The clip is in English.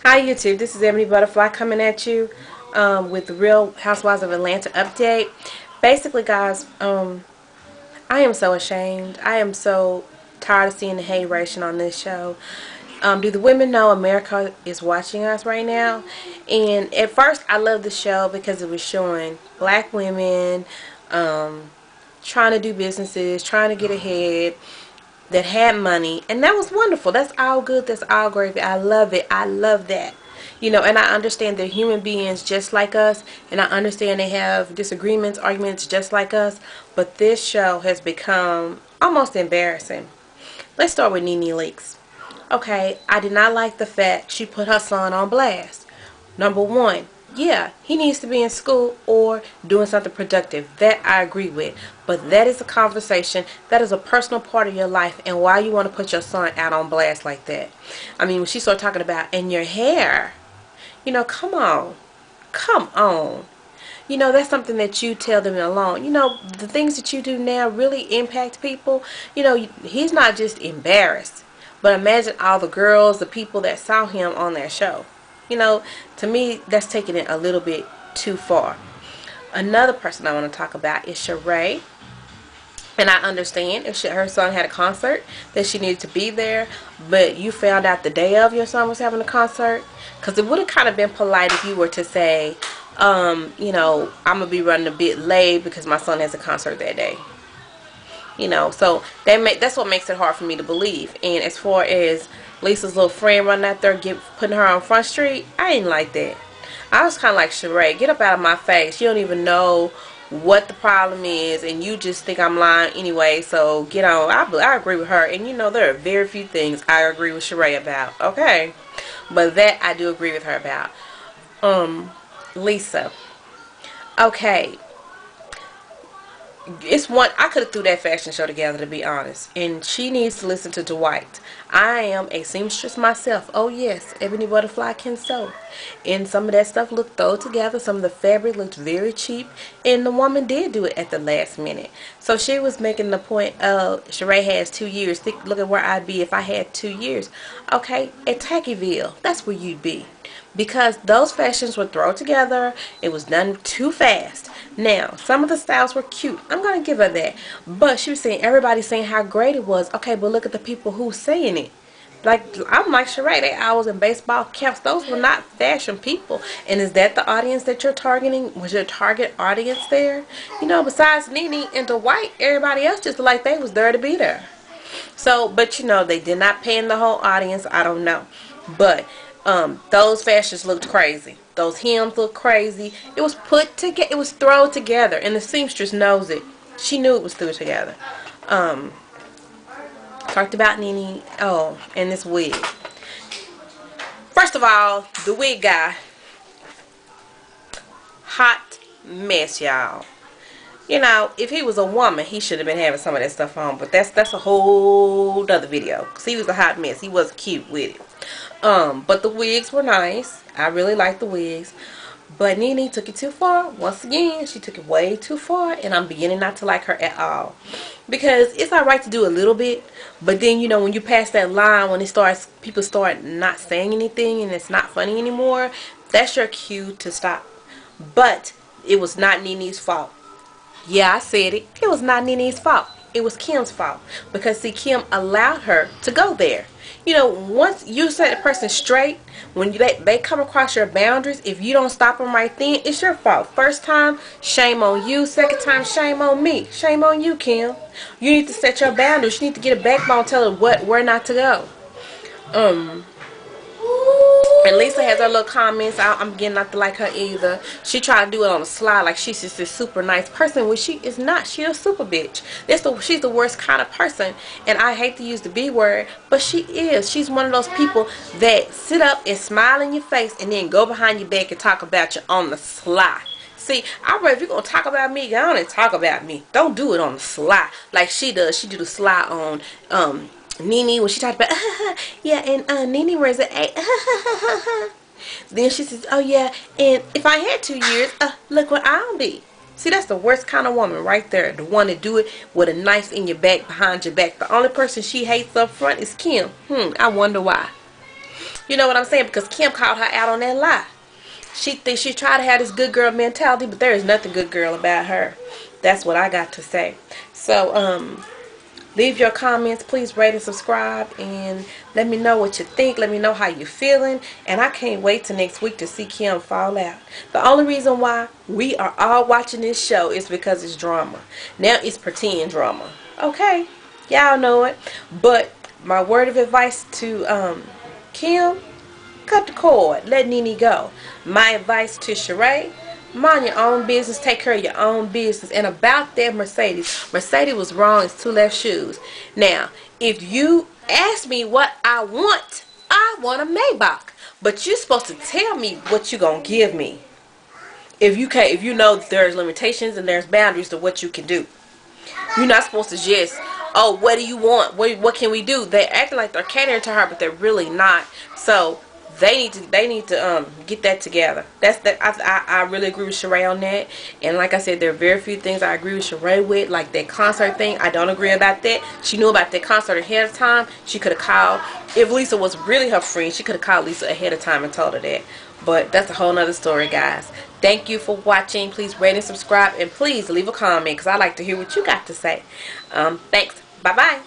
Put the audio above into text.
Hi YouTube, this is Ebony Butterfly coming at you with the Real Housewives of Atlanta update. Basically guys, I am so ashamed. I am so tired of seeing the hateration on this show. Do the women know America is watching us right now? And at first I loved the show because it was showing black women trying to do businesses, trying to get ahead, that had money, and that was wonderful. That's all good. That's all gravy. I love it. I love that. You know, and I understand they're human beings just like us, and I understand they have disagreements, arguments just like us, but this show has become almost embarrassing. Let's start with NeNe Leakes. Okay, I did not like the fact she put her son on blast. Number one, yeah, he needs to be in school or doing something productive. That I agree with. But that is a conversation. That is a personal part of your life. And why you want to put your son out on blast like that? I mean, when she started talking about, and your hair. You know, come on. Come on. You know, that's something that you tell them alone. You know, the things that you do now really impact people. You know, he's not just embarrassed. But imagine all the girls, the people that saw him on that show. You know, to me, that's taking it a little bit too far. Another person I want to talk about is Sheree. And I understand if her son had a concert that she needed to be there, but you found out the day of your son was having a concert. Because it would have kind of been polite if you were to say, you know, I'm going to be running a bit late because my son has a concert that day. You know, so that's what makes it hard for me to believe. And as far as Lisa's little friend running out there putting her on Front Street, I didn't like that. I was kind of like, Sheree, get up out of my face. You don't even know what the problem is, and you just think I'm lying anyway, so get on. I agree with her, and you know there are very few things I agree with Sheree about, okay? But that I do agree with her about. Lisa. Okay. It's one, I could have threw that fashion show together, to be honest, and she needs to listen to Dwight. I am a seamstress myself. Oh yes, Ebony Butterfly can sew, and some of that stuff looked thrown together. Some of the fabric looked very cheap, and the woman did do it at the last minute. So she was making the point of, Sheree has 2 years. Look at where I'd be if I had 2 years. Okay, at Tackyville, that's where you'd be, because those fashions were thrown together. It was done too fast. Now, some of the styles were cute. I'm going to give her that. But she was saying, everybody's saying how great it was. Okay, but look at the people who's saying it. Like, I'm like Sheree, they always in baseball caps. Those were not fashion people. And is that the audience that you're targeting? Was your target audience there? You know, besides NeNe and Dwight, everybody else just like they was there to be there. So, but you know, they did not pay in the whole audience. I don't know. But those fashions looked crazy. Those hems looked crazy. It was put together. It was thrown together, and the seamstress knows it. She knew it was thrown together. Talked about NeNe. Oh, and this wig. First of all, the wig guy, hot mess, y'all. You know, if he was a woman, he should have been having some of that stuff on. But that's a whole other video. Cause he was a hot mess. He wasn't cute with it. But the wigs were nice. I really liked the wigs. But NeNe took it too far. Once again, she took it way too far. And I'm beginning not to like her at all. Because it's alright to do a little bit. But then, you know, when you pass that line, when people start not saying anything and it's not funny anymore, that's your cue to stop. But it was not NeNe's fault. Yeah, I said it. It was not NeNe's fault. It was Kim's fault. Because, see, Kim allowed her to go there. You know, once you set a person straight, when they come across your boundaries, if you don't stop them right then, it's your fault. First time, shame on you. Second time, shame on me. Shame on you, Kim. You need to set your boundaries. You need to get a backbone, tell her where not to go. And Lisa has her little comments. I'm beginning not to like her either. She tried to do it on the slide like she's just this super nice person, which she is not. She's a super bitch. She's the worst kind of person. And I hate to use the B word, but she is. She's one of those people that sit up and smile in your face and then go behind your back and talk about you on the sly. See, if you're going to talk about me, go on and talk about me. Don't do it on the sly like she does. She do the sly on NeNe when she talked about yeah, and NeNe wears an 8. Then she says, oh yeah, and if I had 2 years, look what I'll be. See, that's the worst kind of woman right there. The one that do it with a knife in your back, behind your back. The only person she hates up front is Kim. I wonder why. You know what I'm saying? Because Kim called her out on that lie. She thinks she tried to have this good girl mentality, but there is nothing good girl about her. That's what I got to say. So, leave your comments. Please rate and subscribe. And let me know what you think. Let me know how you're feeling. And I can't wait till next week to see Kim fall out. The only reason why we are all watching this show is because it's drama. Now it's pretend drama. Okay? Y'all know it. But my word of advice to Kim, cut the cord. Let NeNe go. My advice to Sheree, mind your own business. Take care of your own business. And about that Mercedes was wrong. It's two left shoes. Now, if you ask me what I want a Maybach. But you're supposed to tell me what you're going to give me. If you know that there's limitations and there's boundaries to what you can do. You're not supposed to just, oh, what do you want? What can we do? They're acting like they're catering to her, but they're really not. So they need to get that together. I really agree with Sheree on that. And like I said, there are very few things I agree with Sheree with, like that concert thing. I don't agree about that. She knew about that concert ahead of time. She could have called. If Lisa was really her friend, she could have called Lisa ahead of time and told her that. But that's a whole nother story, guys. Thank you for watching. Please rate and subscribe, and please leave a comment because I like to hear what you got to say. Thanks. Bye bye.